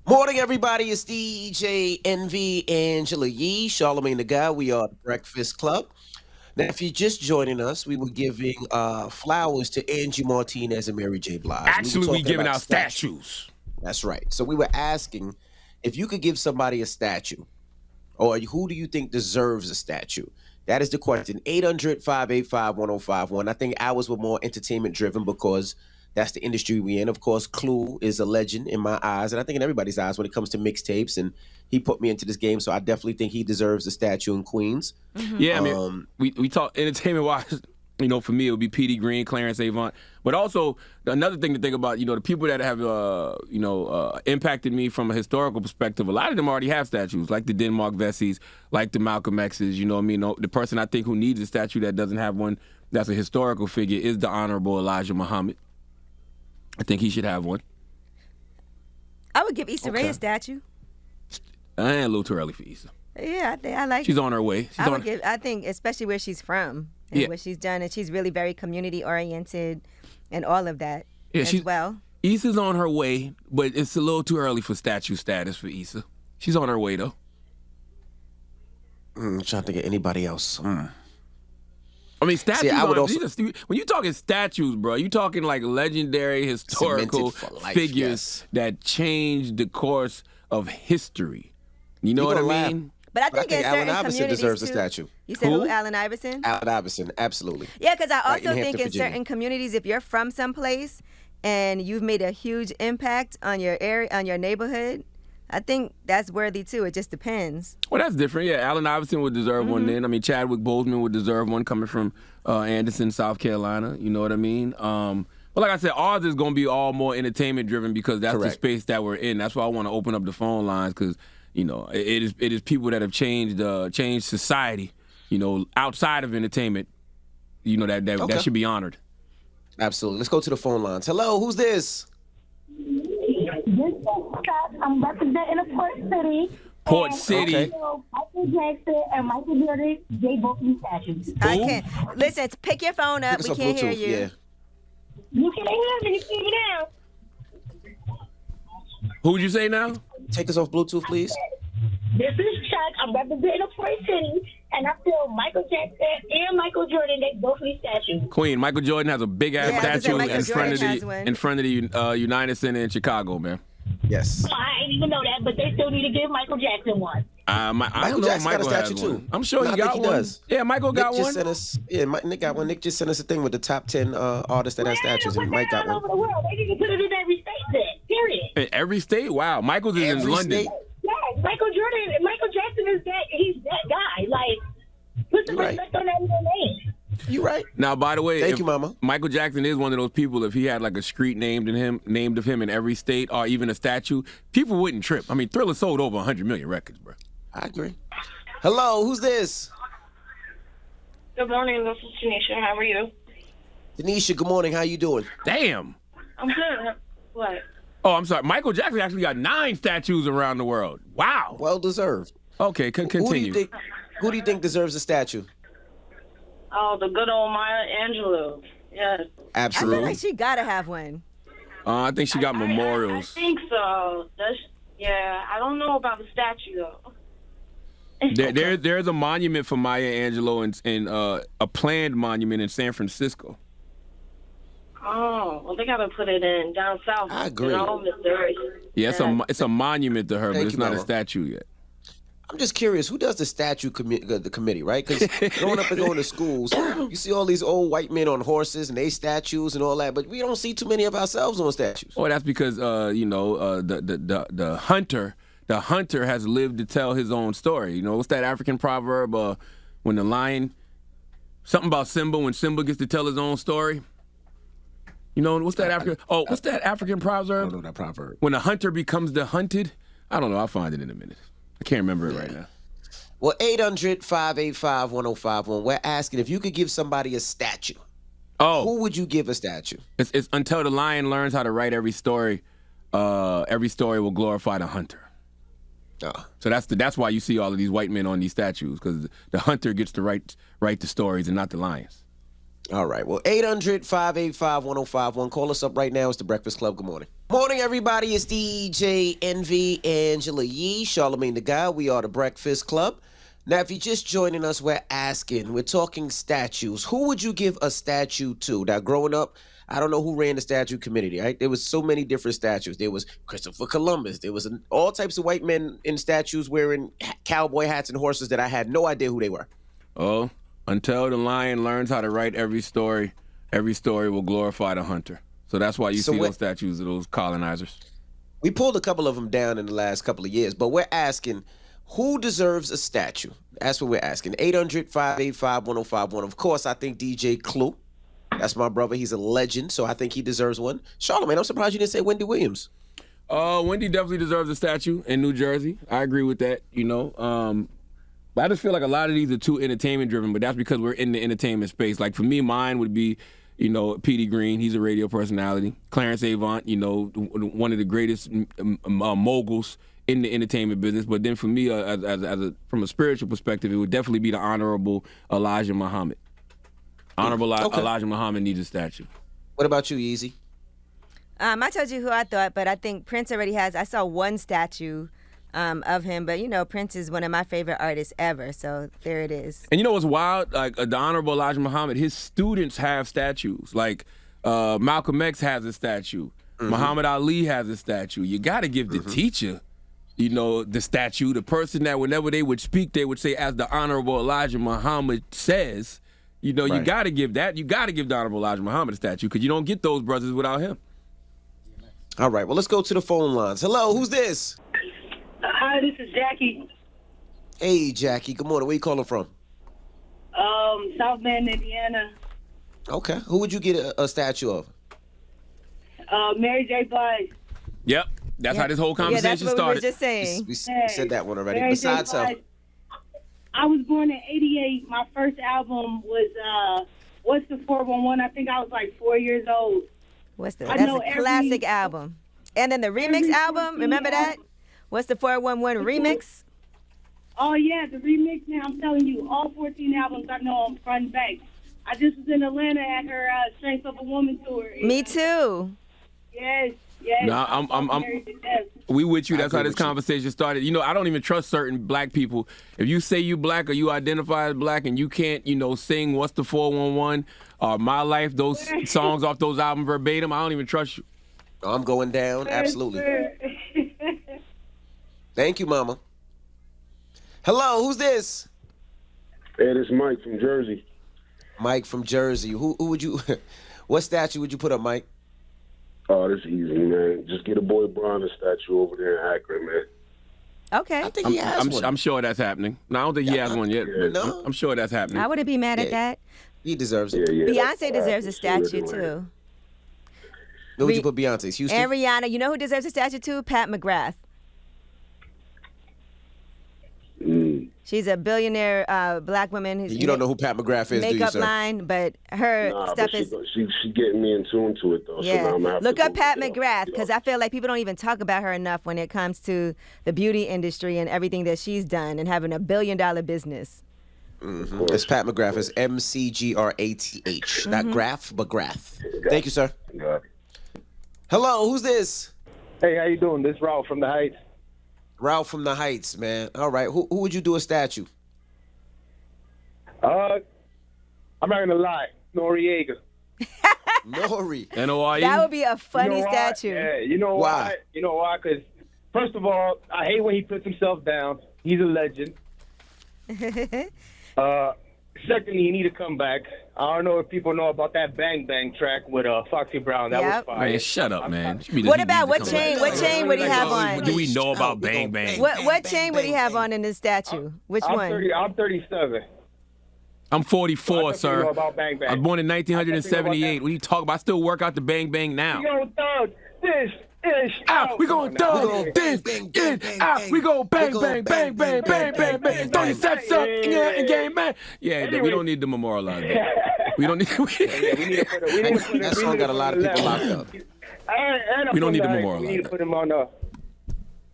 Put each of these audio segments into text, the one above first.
Morning, everybody. It's DJ Envy Angela Yee, Charlamagne the Guy. We are the Breakfast Club. Now, if you're just joining us, we were giving flowers to Angie Martinez and Mary J. Blige. We were Actually, we talking giving about out statues. statues. That's right. So we were asking if you could give somebody a statue, or who do you think deserves a statue? That is the question. 800-585-1051. I think ours were more entertainment driven because that's the industry we in. Of course, Clue is a legend in my eyes, and I think in everybody's eyes when it comes to mixtapes. And he put me into this game, so I definitely think he deserves a statue in Queens. Yeah, I mean, we talk entertainment wise. For me, it would be P.D. Greene, Clarence Avant. But also, another thing to think about, the people that have, impacted me from a historical perspective, a lot of them already have statues, like the Denmark Vessies, like the Malcolm X's, The person I think who needs a statue that doesn't have one that's a historical figure is the Honorable Elijah Muhammad. I think he should have one. I would give Issa Rae a statue. A little too early for Issa. Yeah, I like She's it. on her way. I think, especially where she's from and what she's done, and she's really very community oriented and all of that as well. Issa's on her way, but it's a little too early for statue status for Issa. She's on her way, though. I'm trying to think of anybody else. I mean, statues. See, when you're talking statues, bro, you talking like legendary historical figures that changed the course of history. You know what I mean? But I think Allen Iverson deserves a statue. You said who? Allen Iverson? Allen Iverson, absolutely. Yeah, because I also in think in Virginia. certain communities, if you're from someplace and you've made a huge impact on your area, on your neighborhood, I think that's worthy too. It just depends. Well, that's different. Yeah, Allen Iverson would deserve one then. I mean, Chadwick Boseman would deserve one coming from Anderson, South Carolina. You know what I mean? But like I said, ours is going to be all more entertainment driven because that's the space that we're in. That's why I want to open up the phone lines because, it is people that have changed society, outside of entertainment, that should be honored. Absolutely. Let's go to the phone lines. Hello, who's this? I'm representing a Port City. Port City. Okay. Michael Jackson and Michael Jordan, they both need statues. I can't. Listen, pick your phone up. We can't hear you. Yeah. You can hear me. You can hear me now. Who would you say now? Take us off Bluetooth, please. This is Chuck. I'm representing a Port City, and I feel Michael Jackson and Michael Jordan, they both need statues. Queen, Michael Jordan has a big ass statue Michael in front of Jordan has one. the United Center in Chicago, man. Yes. I didn't even know that, but they still need to give Michael Jackson one. Michael Jackson got a statue too. I'm sure No, he I think got he one. does. Yeah, Michael got Nick one. Nick got one. Nick just sent us a thing with the top 10 artists that have statues, and Mike got all one. over the world. They need to put it in every state then, period. In every state? Wow. Michael's is in Every London. state? Yes, Michael Jackson is that, he's that guy. Like, put some Right. respect on that name. You right. Now, by the way, Thank you, Mama. Michael Jackson is one of those people. If he had like a street named of him in every state, or even a statue, people wouldn't trip. I mean, Thriller sold over 100 million records, bro. I agree. Hello, who's this? Good morning, this is Tanisha. How are you? Denisha, good morning. How you doing? Damn. I'm good. What? Oh, I'm sorry. Michael Jackson actually got 9 statues around the world. Wow. Well deserved. Okay, continue. Who do you think deserves a statue? Oh, the good old Maya Angelou. Yes. I Absolutely. feel like she gotta have one. I think she got memorials. I think so. I don't know about the statue, though. There's a monument for Maya Angelou in a planned monument in San Francisco. Oh, well, they got to put it in down south. I agree. In all Missouri. Yeah, it's a monument to her, but Thank it's you, not a Mama. statue yet. I'm just curious, who does the statue the committee, right? Because growing up and going to schools, you see all these old white men on horses and they statues and all that, but we don't see too many of ourselves on statues. Well, that's because the hunter has lived to tell his own story. What's that African proverb? When the lion, something about Simba, when Simba gets to tell his own story. What's that African proverb? I don't know that proverb. When the hunter becomes the hunted. I don't know. I'll find it in a minute. I can't remember it right now. Well, 800-585-1051. We're asking if you could give somebody a statue. Oh, Who would you give a statue? it's until the lion learns how to write every story will glorify the hunter. So that's why you see all of these white men on these statues, because the hunter gets to write the stories and not the lions. All right. Well, 800-585-1051. Call us up right now. It's the Breakfast Club. Good morning. Morning, everybody. It's DJ NV, Angela Yee, Charlamagne the Guy. We are the Breakfast Club. Now, if you're just joining us, we're talking statues. Who would you give a statue to? Now, growing up, I don't know who ran the statue committee, right? There was so many different statues. There was Christopher Columbus. There was all types of white men in statues wearing cowboy hats and horses that I had no idea who they were. Oh, until the lion learns how to write every story will glorify the hunter. So that's why you see those statues of those colonizers. We pulled a couple of them down in the last couple of years, but we're asking, who deserves a statue? That's what we're asking. 800-585-1051. Of course, I think DJ Clue. That's my brother. He's a legend, so I think he deserves one. Charlamagne, I'm surprised you didn't say Wendy Williams. Wendy definitely deserves a statue in New Jersey. I agree with that, But I just feel like a lot of these are too entertainment driven, but that's because we're in the entertainment space. Like for me, mine would be, Petey Greene. He's a radio personality. Clarence Avant, one of the greatest moguls in the entertainment business. But then for me, from a spiritual perspective, it would definitely be the Honorable Elijah Muhammad. Elijah Muhammad needs a statue. What about you, Yeezy? I told you who I thought, but I think Prince already has. I saw one statue of him, but Prince is one of my favorite artists ever, so there it is. And you know what's wild? Like the Honorable Elijah Muhammad, his students have statues. Like Malcolm X has a statue. Mm-hmm. Muhammad Ali has a statue. You got to give the teacher, the statue. The person that whenever they would speak, they would say, as the Honorable Elijah Muhammad says. You got to give that. You got to give the Honorable Elijah Muhammad a statue because you don't get those brothers without him. All right, well, let's go to the phone lines. Hello, who's this? Hi, this is Jackie. Hey, Jackie. Good morning. Where you calling from? South Bend, Indiana. Okay. Who would you get a statue of? Mary J. Blige. Yep. That's how this whole conversation that's what started. We were just saying. We said that one already. Mary Besides J. her. Blige. I was born in '88. My first album was What's the 411? I think I was like 4 years old. That's a classic album. And then the remix album, remember that? What's the 411 remix? Oh, yeah, the remix. Now, I'm telling you, all 14 albums I know on front and back. I just was in Atlanta at her Strength of a Woman tour. Me too. Yes. No, we with you. That's how this conversation started. I don't even trust certain black people. If you say you black or you identify as black and you can't, sing What's the 411 or My Life, those songs off those albums verbatim, I don't even trust you. I'm going down. Absolutely. Thank you, Mama. Hello, who's this? Hey, this is Mike from Jersey. Mike from Jersey. Who would you? What statue would you put up, Mike? Oh, this is easy, man. Just get a boy Brown a statue over there in Akron, man. Okay. I think he has one. I'm sure that's happening. No, I don't think he has one yet, but No. I'm sure that's happening. I wouldn't be mad at that. He deserves it. Yeah. Beyonce deserves a statue, too. Who would you put Beyonce's? Houston? And Rihanna. You know who deserves a statue, too? Pat McGrath. She's a billionaire black woman. Who's You don't know who Pat McGrath is, do you, makeup sir? line, but her stuff is. She getting me in tune to it though. Yeah. So now I'm gonna have Look to up go Pat look it up, McGrath because I feel like people don't even talk about her enough when it comes to the beauty industry and everything that she's done and having $1 billion business. Mm-hmm. It's Pat McGrath. It's McGrath. Not Graff, but Grath. Thank you, sir. Yeah. Hello, who's this? Hey, how you doing? This is Ralph from the Heights. Ralph from the Heights, man. All right, who would you do a statue? I'm not gonna lie, Noriega. Nori. N-O-R-E? That would be a funny You know why? statue. Yeah, you know why? You know why? Because first of all, I hate when he puts himself down. He's a legend. Secondly, he need to come back. I don't know if people know about that Bang Bang track with Foxy Brown. That was fire. Man, shut up, man. What about what chain? What chain would he have on? Do we know about Bang Bang? What chain would he have on in this statue? Which one? I'm 37. I'm 44, sir. Know about Bang Bang. I was born in 1978. What are you talking about? I still work out the Bang Bang now. Yo, thug, this is Out, we gon' thug this in, out, we gon' bang, bang, bang, bang, bang, bang, bang, throw your sets up, in game, man. Yeah, we don't need to memorialize that. We don't need. That song got a lot of people locked up. We don't need to We memorialize need to put him on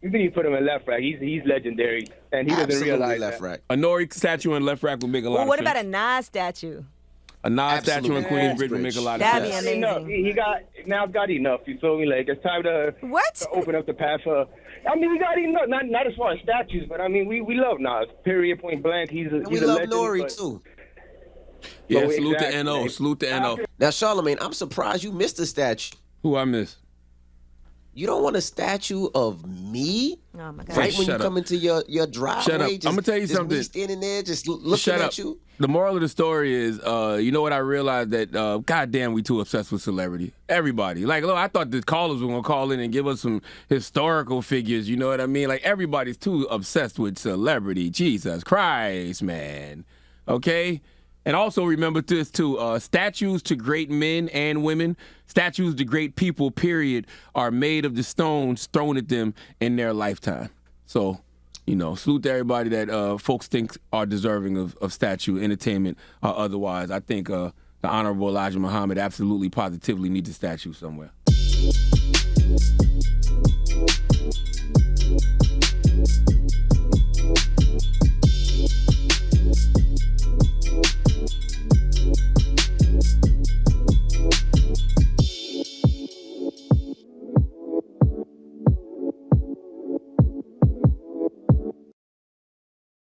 we need to put him in left rack. He's legendary, and he doesn't Absolutely realize left that. rack. A Nori statue in left rack would make a lot Well, of what sense. about a Nas statue? A Nas statue in Absolutely. Queensbridge would make a lot of That'd be sense. amazing. Enough. Now got enough. You feel me? Like it's time to What? open up the path for. I mean, we got enough. Not as far as statues, but I mean, we love Nas. Period. Point blank. He's And we a love legend, Nori but- too. Yeah, Oh, salute exactly. to NO. Salute to NO. Now, Charlamagne, I'm surprised you missed a statue. Who I miss? You don't want a statue of me? Oh my God. Right when you shut up. come into your driveway, Shut up. just, I'ma tell you just something. me standing there, just looking Shut at up. you. The moral of the story is, you know what? I realized that, goddamn, we too obsessed with celebrity. Everybody. Like, look, I thought the callers were going to call in and give us some historical figures. You know what I mean? Like, everybody's too obsessed with celebrity. Jesus Christ, man. Okay? And also remember this, too. Statues to great men and women, statues to great people, period, are made of the stones thrown at them in their lifetime. So, you know, salute to everybody that folks think are deserving of statue, entertainment, or otherwise. I think the Honorable Elijah Muhammad absolutely, positively needs a statue somewhere.